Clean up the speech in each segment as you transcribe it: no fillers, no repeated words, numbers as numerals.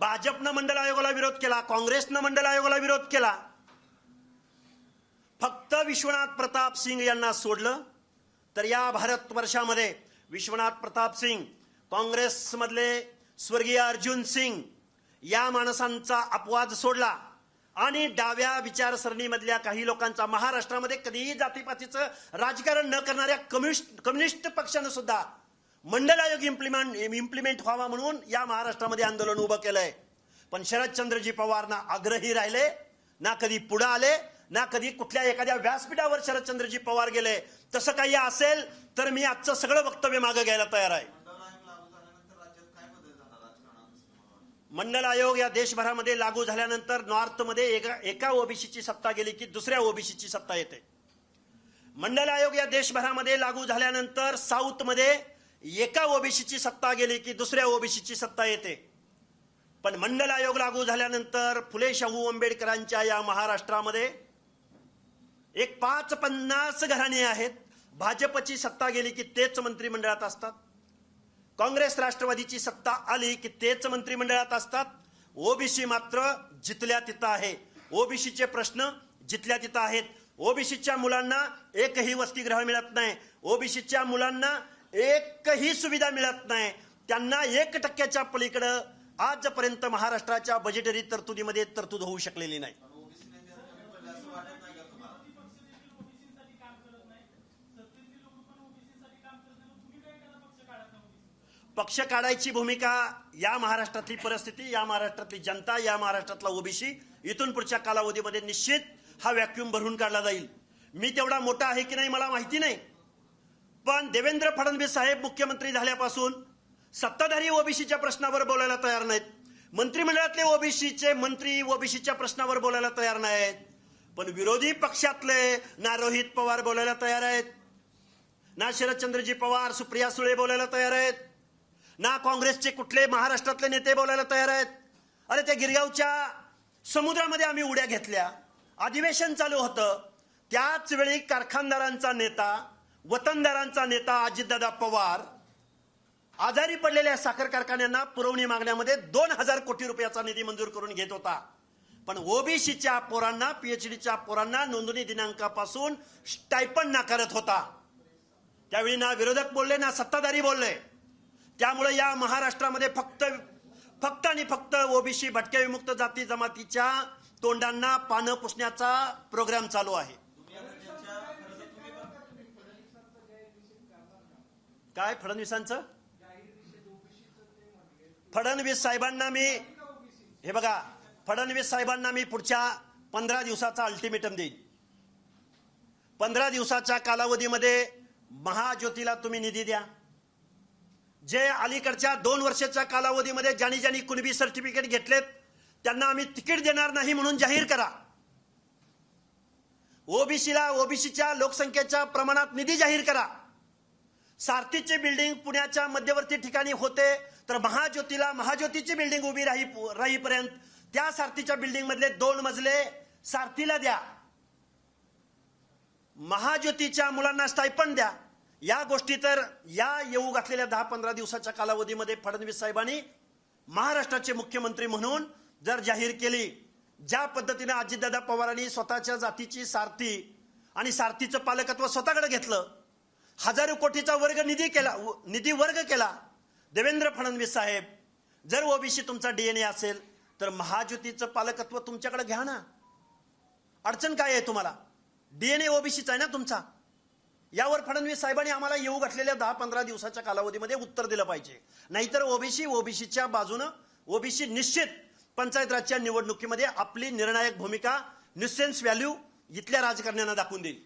भाजपनं मंडल आयोगाला विरोध केला, काँग्रेसनं मंडल आयोगाला विरोध केला. फक्त विश्वनाथ प्रताप सिंग यांना सोडलं तर या भारतवर्षामध्ये विश्वनाथ प्रताप सिंग, काँग्रेसमधले स्वर्गीय अर्जुन सिंग या माणसांचा अपवाद सोडला आणि डाव्या विचारसरणीमधल्या काही लोकांचा, महाराष्ट्रामध्ये कधीही जातीपातीचं राजकारण न करणाऱ्या कम्युनिस्ट पक्षानं सुद्धा मंडल आयोग इम्प्लिमेंट व्हावा म्हणून या महाराष्ट्रामध्ये आंदोलन उभं केलंय. पण शरदचंद्रजी पवार ना आग्रही राहिले, ना कधी पुढे आले, ना कधी कुठल्या एखाद्या व्यासपीठावर शरदचंद्रजी पवार गेले. तसं काही असेल तर मी आजचं सगळं वक्तव्य मागे घ्यायला तयार आहे. मंडल आयोग या देशभरामध्ये लागू झाल्यानंतर नॉर्थमध्ये एका ओबीसीची सत्ता गेली की दुसऱ्या ओबीसीची सत्ता येते. मंडल आयोग या देशभरामध्ये लागू झाल्यानंतर साऊथमध्ये एका ओबीसीची सत्ता गेली की दुसऱ्या ओबीसीची सत्ता येते. पण मंडल आयोग लागू झाल्यानंतर फुले शाहू आंबेडकरांच्या या महाराष्ट्रामध्ये एक 50 घराणे आहेत. भाजपची सत्ता गेली की तेच मंत्रिमंडळात असतात. काँग्रेस राष्ट्रवादीची सत्ता आली की तेच मंत्रिमंडळात असतात. ओबीसी मात्र जिथल्या तिथं आहे. ओबीसीचे प्रश्न जिथल्या तिथं आहेत. ओबीसीच्या मुलांना एकही वसतिगृह मिळत नाही. ओबीसीच्या मुलांना एकही सुविधा मिळत नाही. त्यांना 1% पलीकडे आजपर्यंत महाराष्ट्राच्या बजेटरी तरतुदीमध्ये तरतूद होऊ शकलेली नाही. पक्ष काढायची भूमिका या महाराष्ट्रातली परिस्थिती, या महाराष्ट्रातली जनता, या महाराष्ट्रातला ओबीसी इथून पुढच्या कालावधीमध्ये निश्चित हा व्हॅक्यूम भरून काढला जाईल. मी तेवढा मोठा आहे की नाही मला माहिती नाही, पण देवेंद्र फडणवीस साहेब मुख्यमंत्री झाल्यापासून सत्ताधारी ओबीसीच्या प्रश्नावर बोलायला तयार नाहीत. मंत्रिमंडळातले ओबीसीचे मंत्री ओबीसीच्या प्रश्नावर बोलायला तयार नाहीत. पण विरोधी पक्षातले ना रोहित पवार बोलायला तयार आहेत, ना शरदचंद्रजी पवार, सुप्रिया सुळे बोलायला तयार आहेत, ना काँग्रेसचे कुठले महाराष्ट्रातले नेते बोलायला तयार आहेत. अरे त्या गिरगावच्या समुद्रामध्ये आम्ही उड्या घेतल्या, अधिवेशन चालू होतं, त्याच वेळी कारखानदारांचा नेता, वतनदारांचा नेता अजितदादा पवार आजारी पडलेल्या साखर कारखान्यांना पुरवणी मागण्यामध्ये 2000 कोटी रुपयाचा निधी मंजूर करून घेत होता. पण ओबीसीच्या पोरांना, पीएचडीच्या पोरांना नोंदणी दिनांकापासून स्टायपंड नाकारत होता. त्यावेळी ना विरोधक बोलले ना सत्ताधारी बोलले. त्यामुळे या महाराष्ट्रामध्ये फक्त आणि फक्त ओबीसी भटक्या विमुक्त जाती जमातीच्या तोंडांना पानं पुसण्याचा प्रोग्राम चालू आहे. काय फडणवीसांचं? फडणवीस साहेबांना मी हे बघा, फडणवीस साहेबांना मी पुढच्या 15 दिवसाचा अल्टिमेटम देईन. 15 दिवसाच्या कालावधीमध्ये महाज्योतीला तुम्ही निधी द्या. जे अलीकडच्या 2 वर्षाच्या कालावधीमध्ये ज्यांनी कुणबी सर्टिफिकेट घेतलेत त्यांना आम्ही तिकीट देणार नाही म्हणून जाहीर करा. ओबीसीच्या लोकसंख्येच्या प्रमाणात निधी जाहीर करा. सारथीची बिल्डिंग पुण्याच्या मध्यवर्ती ठिकाणी होते तर महाज्योतीची बिल्डिंग उभी राहीपर्यंत त्या सारथीच्या बिल्डिंग मधले 2 मजले सारथीला द्या. महाज्योतीच्या मुलांना स्टायपंड द्या. या गोष्टी तर या येऊ घातलेल्या 10-15 दिवसाच्या कालावधीमध्ये फडणवीस साहेबांनी महाराष्ट्राचे मुख्यमंत्री म्हणून जर जाहीर केली. ज्या पद्धतीने अजितदादा पवारांनी स्वतःच्या जातीची सारथी आणि सारथीचं पालकत्व स्वतःकडे घेतलं, हजारो कोटीचा निधी वर्ग केला. देवेंद्र फडणवीस साहेब, जर ओबीसी तुमचा डीएनए असेल तर महाज्योतीचं पालकत्व तुमच्याकडे घ्या ना. अडचण काय आहे तुम्हाला? डीएनए ओबीसीचा आहे ना तुमचा. यावर फडणवीस साहेबांनी आम्हाला येऊ घातलेल्या 10-15 दिवसाच्या कालावधीमध्ये उत्तर दिलं पाहिजे. नाहीतर ओबीसीच्या बाजूनं ओबीसी निश्चित पंचायत राजच्या निवडणुकीमध्ये आपली निर्णायक भूमिका, न्यूसेन्स व्हॅल्यू इथल्या राजकारण्यांना दाखवून देईल.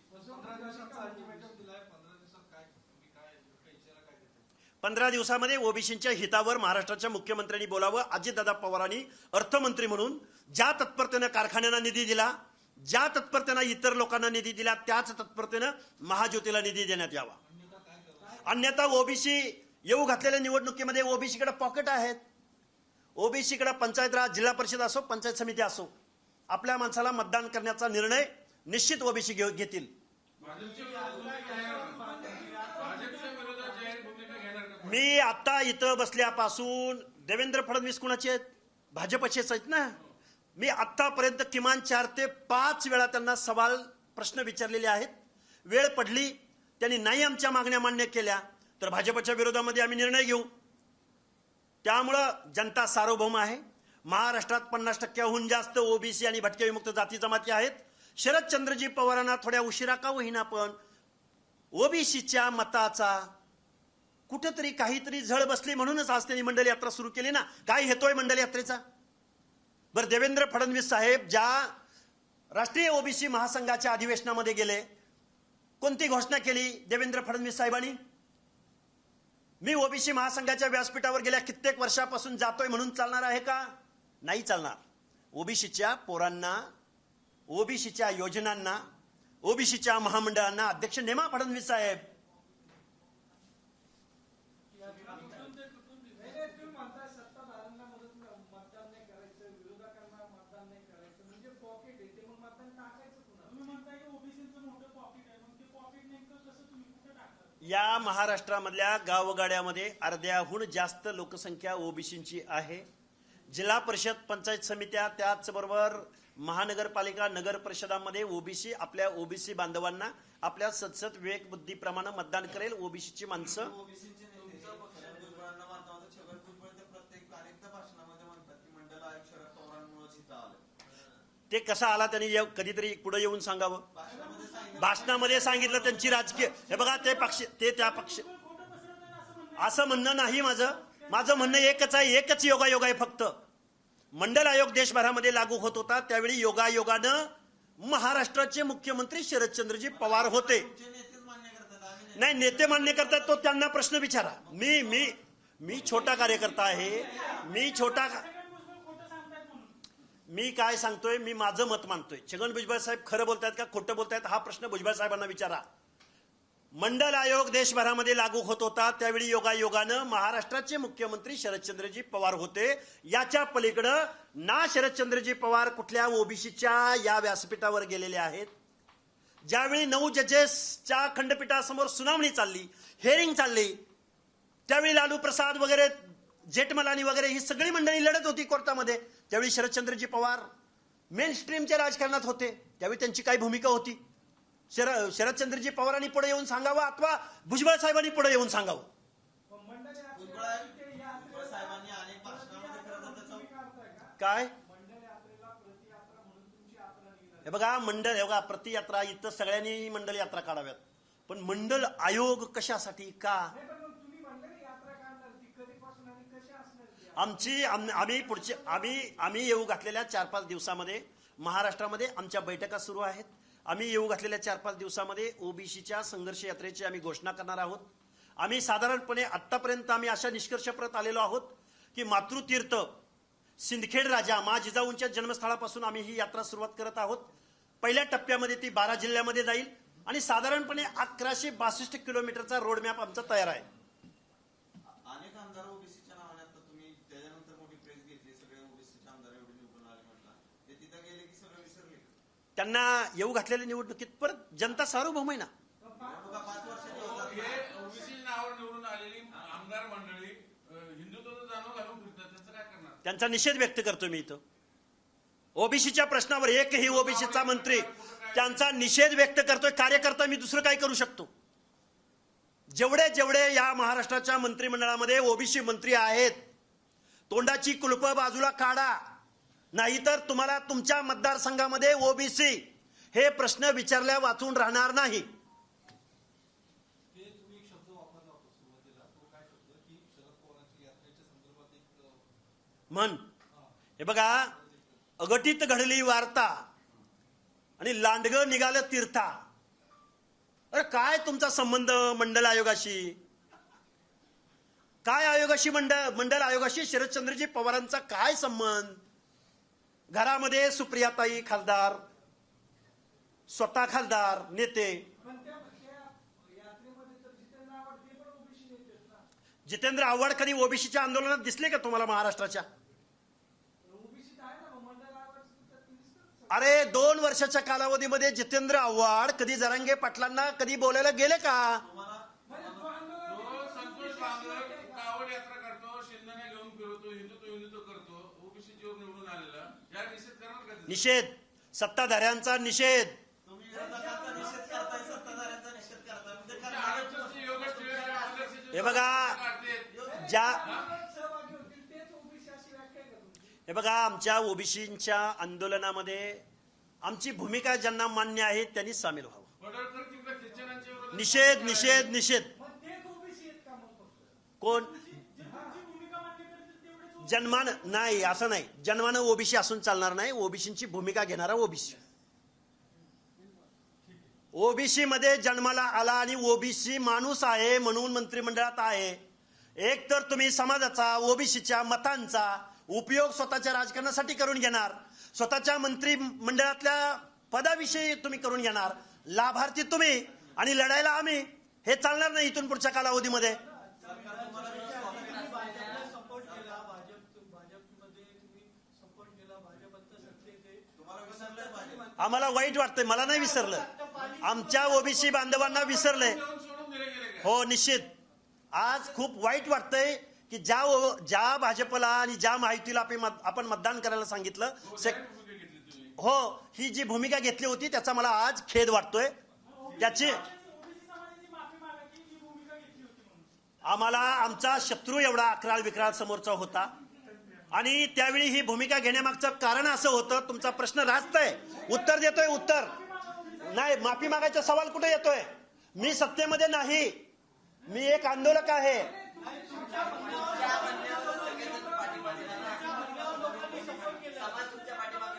15 दिवसामध्ये ओबीसीच्या हितावर महाराष्ट्राच्या मुख्यमंत्र्यांनी बोलावं. अजितदादा पवारांनी अर्थमंत्री म्हणून ज्या तत्परतेनं कारखान्यांना निधी दिला, ज्या तत्परतेनं इतर लोकांना निधी दिला, त्याच तत्परतेनं महाज्योतीला निधी देण्यात यावा. अन्यथा ओबीसी येऊ घातलेल्या निवडणुकीमध्ये ओबीसीकडे पॉकेट आहेत. ओबीसीकडे पंचायत राज, जिल्हा परिषद असो, पंचायत समिती असो, आपल्या माणसाला मतदान करण्याचा निर्णय निश्चित ओबीसी घेतील. मी आता इथं बसल्यापासून देवेंद्र फडणवीस कुणाचे आहेत? भाजपचेच आहेत ना. मी आतापर्यंत किमान 4 ते 5 वेळा त्यांना सवाल प्रश्न विचारलेले आहेत. वेळ पडली, त्यांनी नाही आमच्या मागण्या मान्य केल्या तर भाजपच्या विरोधामध्ये आम्ही निर्णय घेऊ. त्यामुळं जनता सार्वभौम आहे. महाराष्ट्रात 50%हून जास्त ओबीसी आणि भटक्या विमुक्त जाती जमाती आहेत. शरदचंद्रजी पवारांना थोड्या उशिरा का होईना पण ओबीसीच्या मताचा कुठेतरी काहीतरी झळ बसली म्हणूनच आज त्यांनी मंडल यात्रा सुरू केली ना. काय हेतोय मंडल यात्रेचा? बरं, देवेंद्र फडणवीस साहेब ज्या राष्ट्रीय ओबीसी महासंघाच्या अधिवेशनामध्ये गेले, कोणती घोषणा केली देवेंद्र फडणवीस साहेबांनी? मी ओबीसी महासंघाच्या व्यासपीठावर गेल्या कित्येक वर्षापासून जातोय म्हणून चालणार आहे का? नाही चालणार. ओबीसीच्या पोरांना, ओबीसीच्या योजनांना, ओबीसीच्या महामंडळांना अध्यक्ष नेमा फडणवीस साहेब. या महाराष्ट्रामधल्या गावगाड्यामध्ये अर्ध्याहून जास्त लोकसंख्या ओबीसींची आहे. जिल्हा परिषद, पंचायत समित्या, त्याचबरोबर महानगरपालिका, नगर परिषदामध्ये ओबीसी आपल्या ओबीसी बांधवांना आपल्या सदसद विवेक बुद्धीप्रमाणे मतदान करेल. ओबीसीची माणसं ते कसा आला त्यांनी कधीतरी पुढे येऊन सांगावं. भाषणामध्ये सांगितलं त्यांची राजकीय, हे बघा ते पक्ष, ते त्या पक्ष, असं म्हणणं नाही माझं म्हणणं एकच आहे, एकच योगायोग आहे फक्त. मंडल आयोग देशभरामध्ये लागू होत होता त्यावेळी योगायोगानं महाराष्ट्राचे मुख्यमंत्री शरदचंद्रजी पवार होते. नाही, नेते मान्य करतात तो त्यांना प्रश्न विचारा. मी छोटा कार्यकर्ता आहे. मी काय सांगतोय, मी माझं मत मानतोय. छगन भुजबळ साहेब खरं बोलतायत का खोटं बोलतायत हा प्रश्न भुजबळ साहेबांना विचारा. मंडल आयोग देशभरामध्ये लागू होत होता त्यावेळी योगायोगानं महाराष्ट्राचे मुख्यमंत्री शरदचंद्रजी पवार होते. याच्या पलीकडं ना शरदचंद्रजी पवार कुठल्या ओबीसीच्या या व्यासपीठावर गेलेले आहेत. ज्यावेळी 9 जजेसच्या खंडपीठासमोर सुनावणी चालली, हेअरिंग चालली, त्यावेळी लालू प्रसाद वगैरे, जेठमलानी वगैरे ही सगळी मंडळी लढत होती कोर्टामध्ये. त्यावेळी शरदचंद्रजी पवार मेन स्ट्रीमच्या राजकारणात होते. त्यावेळी त्यांची काय भूमिका होती? शरदचंद्रजी पवारांनी पुढे येऊन सांगावं अथवा भुजबळ साहेबांनी पुढे येऊन सांगावं. काय हे बघा, मंडळ, हे बघा, प्रतियात्रा इथं सगळ्यांनी मंडल यात्रा काढाव्यात, पण मंडल आयोग कशासाठी का? आम्ही येऊ घातलेल्या 4-5 दिवसामध्ये महाराष्ट्रामध्ये आमच्या बैठका सुरू आहेत. आम्ही येऊ घातलेल्या 4-5 दिवसामध्ये ओबीसीच्या संघर्ष यात्रेची आम्ही घोषणा करणार आहोत. आम्ही साधारणपणे आतापर्यंत आम्ही अशा निष्कर्षाप्रत आलेलो आहोत की मातृतीर्थ सिंदखेड राजा मा जिजाऊंच्या जन्मस्थळापासून आम्ही ही यात्रा सुरुवात करत आहोत. पहिल्या टप्प्यामध्ये ती 12 जिल्ह्यामध्ये जाईल आणि साधारणपणे 1162 किलोमीटरचा रोडमॅप आमचा तयार आहे. अनेक आमदार ओबीसीच्या नावाने आता तुम्ही त्याच्यानंतर मोठी प्रेस घेतली, सगळे ओबीसीचे आमदार एवढे निवडून आले म्हटलं, ते तिथे गेले की सगळं विसरले. त्यांना येऊ घातलेल्या निवडणुकीत परत जनता सार्वभौम आहे ना. 5 वर्षांनी ओबीसी नावावर निवडून आलेली आमदार मंडळी हिंदुत्वाचं जाणव घालून फिरतात, त्यांचं काय करणार? त्यांचा निषेध व्यक्त करतो मी इथं. ओबीसीच्या प्रश्नावर एकही ओबीसीचा मंत्री त्यांचा निषेध व्यक्त करतोय. कार्यकर्ता मी दुसरं काय करू शकतो? जेवढे या महाराष्ट्राच्या मंत्रिमंडळामध्ये ओबीसी मंत्री आहेत, तोंडाची कुलप बाजूला काढा, नाहीतर तुम्हाला तुमच्या मतदारसंघामध्ये ओबीसी हे प्रश्न विचारल्या वाचून राहणार नाही. म्हण, हे बघा, अघटित घडली वार्ता आणि लांडगं निघालं तीर्था. अरे काय तुमचा संबंध मंडल आयोगाशी? काय आयोगाशी? मंडल आयोगाशी शरदचंद्रजी पवारांचा काय संबंध? घरामध्ये सुप्रियाताई खासदार, स्वतः खासदार, नेते. जितेंद्र आव्हाड कधी ओबीसीच्या आंदोलनात दिसले का तुम्हाला महाराष्ट्राच्या? अरे 2 वर्षाच्या कालावधीमध्ये जितेंद्र आव्हाड कधी जरांगे पाटलांना कधी बोलायला गेले का? संतोष कावड यात्रा करतो, शेंगदाणे घेऊन फिरतो, हिंदुत्व करतो, ओबीसीची निषेध, सत्ताधाऱ्यांचा निषेध. तुम्ही विरोधकांचा निषेध करताय, सत्ताधाऱ्यांचा निषेध करताय, म्हणजे तुमच्या करणार आरक्षणाचे योगेश टिळक आदर्शाचे हे बघा, काढतेत. ज्या हे बघा, आमच्या ओबीसीच्या आंदोलनामध्ये आमची भूमिका ज्यांना मान्य आहे त्यांनी सामील व्हावं. पडळकर तिकडे ख्रिश्चनांच्या विरोधात निषेध निषेध निषेध. कोण जन्मान नाही, असं नाही. जन्मानं ओबीसी असून चालणार नाही. ओबीसीची भूमिका घेणारा ओबीसी, ओबीसी मध्ये जन्माला आला आणि ओबीसी माणूस आहे म्हणून मंत्रिमंडळात आहे. एक तर तुम्ही समाजाचा, ओबीसीच्या मतांचा उपयोग स्वतःच्या राजकारणासाठी करून घेणार, स्वतःच्या मंत्रिमंडळातल्या पदाविषयी तुम्ही करून घेणार. लाभार्थी तुम्ही आणि लढायला आम्ही. हे चालणार नाही इथून पुढच्या कालावधीमध्ये. आम्हाला वाईट वाटतंय, मला नाही विसरलं, आमच्या ओबीसी बांधवांना विसरलंय. सोडून दिले गेले का? हो निश्चित. आज खूप वाईट वाटतंय की ज्या भाजपला आणि ज्या महायुतीला आपण मतदान करायला सांगितलं, भूमिका घेतली तुम्ही. हो, ही जी भूमिका घेतली होती त्याचा मला आज खेद वाटतोय. त्याची आम्हाला आमचा शत्रू एवढा अकराळ विकराळ समोरचा होता आणि त्यावेळी ही भूमिका घेण्यामागचं कारण असं होतं. तुमचा प्रश्न रास्तय, उत्तर देतोय. उत्तर नाही, माफी मागायचा सवाल कुठे येतोय? मी सत्तेमध्ये नाही, मी एक आंदोलक आहे.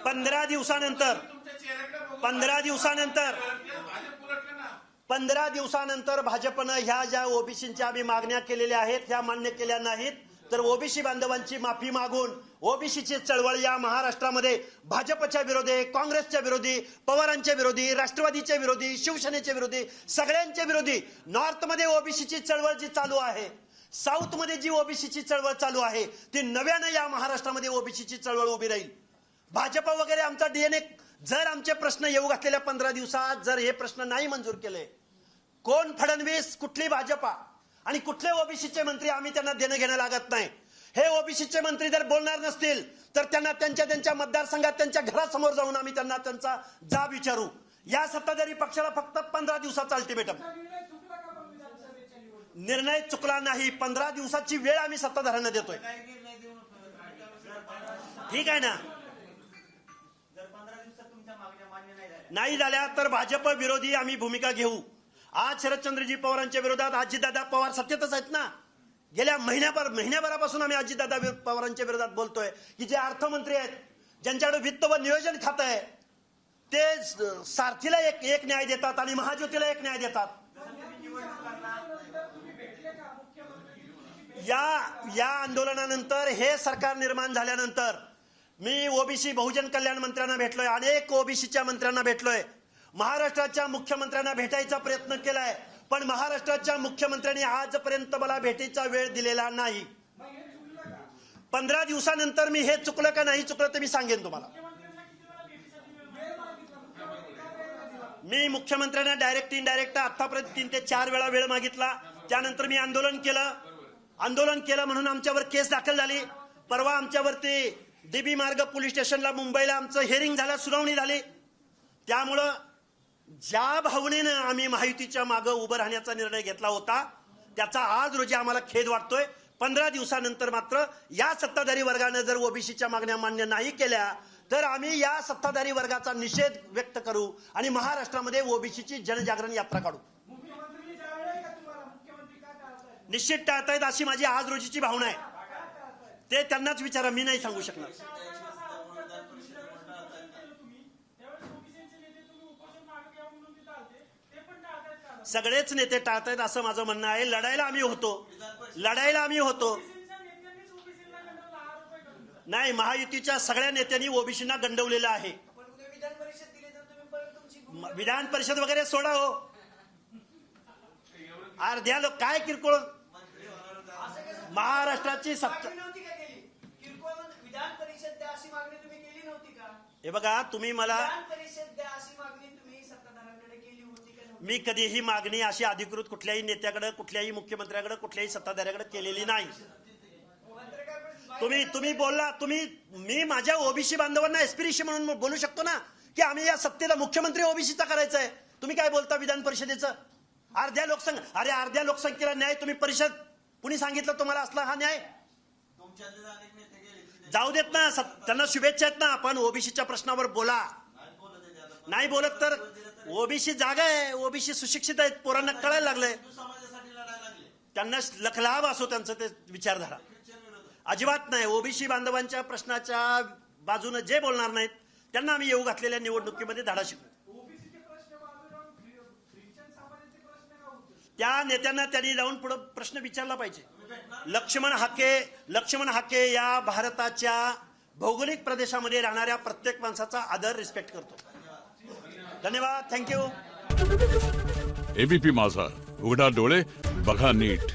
पंधरा दिवसानंतर तुमच्या चेहऱ्याकडे बघून 15 दिवसानंतर भाजप उलटलं ना. 15 दिवसानंतर भाजपनं ह्या ज्या ओबीसीच्या आम्ही मागण्या केलेल्या आहेत ह्या मान्य केल्या नाहीत, तर ओबीसी बांधवांची माफी मागून ओबीसीची चळवळ या महाराष्ट्रामध्ये भाजपच्या विरोधी, काँग्रेसच्या विरोधी, पवारांच्या विरोधी, राष्ट्रवादीच्या विरोधी, शिवसेनेच्या विरोधी, सगळ्यांच्या विरोधी. नॉर्थमध्ये ओबीसीची चळवळ जी चालू आहे, साऊथमध्ये जी ओबीसीची चळवळ चालू आहे, ती नव्यानं या महाराष्ट्रामध्ये ओबीसीची चळवळ उभी राहील. भाजप वगैरे आमचा डीएनए, जर आमचे प्रश्न येऊ घातलेल्या 15 दिवसात जर हे प्रश्न नाही मंजूर केले, कोण फडणवीस, कुठली भाजपा आणि कुठले ओबीसीचे मंत्री, आम्ही त्यांना देणं घेणं लागत नाही. हे ओबीसीचे मंत्री जर बोलणार नसतील तर त्यांना त्यांच्या मतदारसंघात त्यांच्या घरासमोर जाऊन आम्ही त्यांना त्यांचा जाब विचारू. या सत्ताधारी पक्षाला फक्त 15 दिवसाचा अल्टिमेटम. निर्णय चुकला नाही, 15 दिवसाची वेळ आम्ही सत्ताधाऱ्यांना देतोय. काही निर्णय देऊ नका. ठीक आहे ना? जर 15 दिवसात तुमच्या मागण्या मान्य नाही झाल्या, नाही झाल्या तर भाजप विरोधी आम्ही भूमिका घेऊ. आज शरदचंद्रजी पवारांच्या विरोधात अजितदादा पवार सत्तेतच आहेत ना. गेल्या महिन्याभरापासून आम्ही अजितदादा पवारांच्या विरोधात बोलतोय की जे अर्थमंत्री आहेत, ज्यांच्याकडे वित्त व नियोजन खातं आहे, ते सारथीला एक न्याय देतात आणि महाज्योतीला एक न्याय देतात. या आंदोलनानंतर हे सरकार निर्माण झाल्यानंतर मी ओबीसी बहुजन कल्याण मंत्र्यांना भेटलोय, अनेक ओबीसीच्या मंत्र्यांना भेटलोय, महाराष्ट्राच्या मुख्यमंत्र्यांना भेटायचा प्रयत्न केलाय, पण महाराष्ट्राच्या मुख्यमंत्र्यांनी आजपर्यंत मला भेटीचा वेळ दिलेला नाही. 15 दिवसानंतर मी हे चुकलं का नाही चुकलं ते मी सांगेन तुम्हाला. मी मुख्यमंत्र्यांना डायरेक्ट इनडायरेक्ट आतापर्यंत 3 ते 4 वेळा वेळ मागितला. त्यानंतर मी आंदोलन केलं म्हणून आमच्यावर केस दाखल झाली. परवा आमच्यावरती डीबी मार्ग पोलीस स्टेशनला मुंबईला आमचं हिअरिंग झालं, सुनावणी झाली. त्यामुळं ज्या भावनेनं आम्ही महायुतीच्या मागं उभं राहण्याचा निर्णय घेतला होता त्याचा आज रोजी आम्हाला खेद वाटतोय. 15 दिवसानंतर मात्र या सत्ताधारी वर्गानं जर ओबीसीच्या मागण्या मान्य नाही केल्या तर आम्ही या सत्ताधारी वर्गाचा निषेध व्यक्त करू आणि महाराष्ट्रामध्ये ओबीसीची जनजागरण यात्रा काढू. निश्चित टाळतायत अशी माझी आज रोजीची भावना आहे. ते त्यांनाच विचारा, मी नाही सांगू शकणार. सगळेच नेते टाळतायत असं माझं म्हणणं आहे. लढायला आम्ही होतो. नाही, महायुतीच्या सगळ्या नेत्यांनी ओबीसींना गंडवलेलं आहे. विधान परिषद वगैरे सोडा हो. अर्ध्या लोक काय किरकोळ, महाराष्ट्राची सत्ता. हे बघा, तुम्ही मला, मी कधीही मागणी अशी अधिकृत कुठल्याही नेत्याकडे, कुठल्याही मुख्यमंत्र्याकडे, कुठल्याही सत्ताधाऱ्याकडे केलेली नाही. तुम्ही बोलला, मी माझ्या ओबीसी बांधवांना एस्पिरेशन म्हणून बोलू शकतो ना की आम्ही या सत्तेला मुख्यमंत्री ओबीसीचा करायचा आहे. तुम्ही काय बोलता विधान परिषदेचं? अर्ध्या लोकसंख्येला न्याय तुम्ही परिषद कुणी सांगितलं तुम्हाला असला हा न्याय? तुमच्यातले अनेक नेते गेले की जाऊ देत ना, त्यांना शुभेच्छा आहेत ना. पण ओबीसीच्या प्रश्नावर बोला. नाही बोलत आहे ते आता. नाही बोलत तर ओबीसी जागा आहे, ओबीसी सुशिक्षित आहेत, पोरांना कळायला लागलंय. हिंदू समाजासाठी लढायला लागले त्यांना लखलाभ असो त्यांचं ते विचारधारा. ख्रिश्चन विरोधात. अजिबात नाही. ओबीसी बांधवांच्या प्रश्नाच्या बाजूने जे बोलणार नाहीत त्यांना आम्ही येऊ घातलेल्या निवडणुकीमध्ये धडा शिकू. ओबीसीचे प्रश्न बाजूला ख्रिश्चन समाजाचे प्रश्न का होते? त्या नेत्यांना त्यांनी जाऊन पुढे प्रश्न विचारला पाहिजे. लक्ष्मण हाके या भारताच्या भौगोलिक प्रदेशामध्ये राहणाऱ्या प्रत्येक माणसाचा आदर रिस्पेक्ट करतो. धन्यवाद. थँक्यू. एबीपी माझा, उघडा डोळे बघा नीट.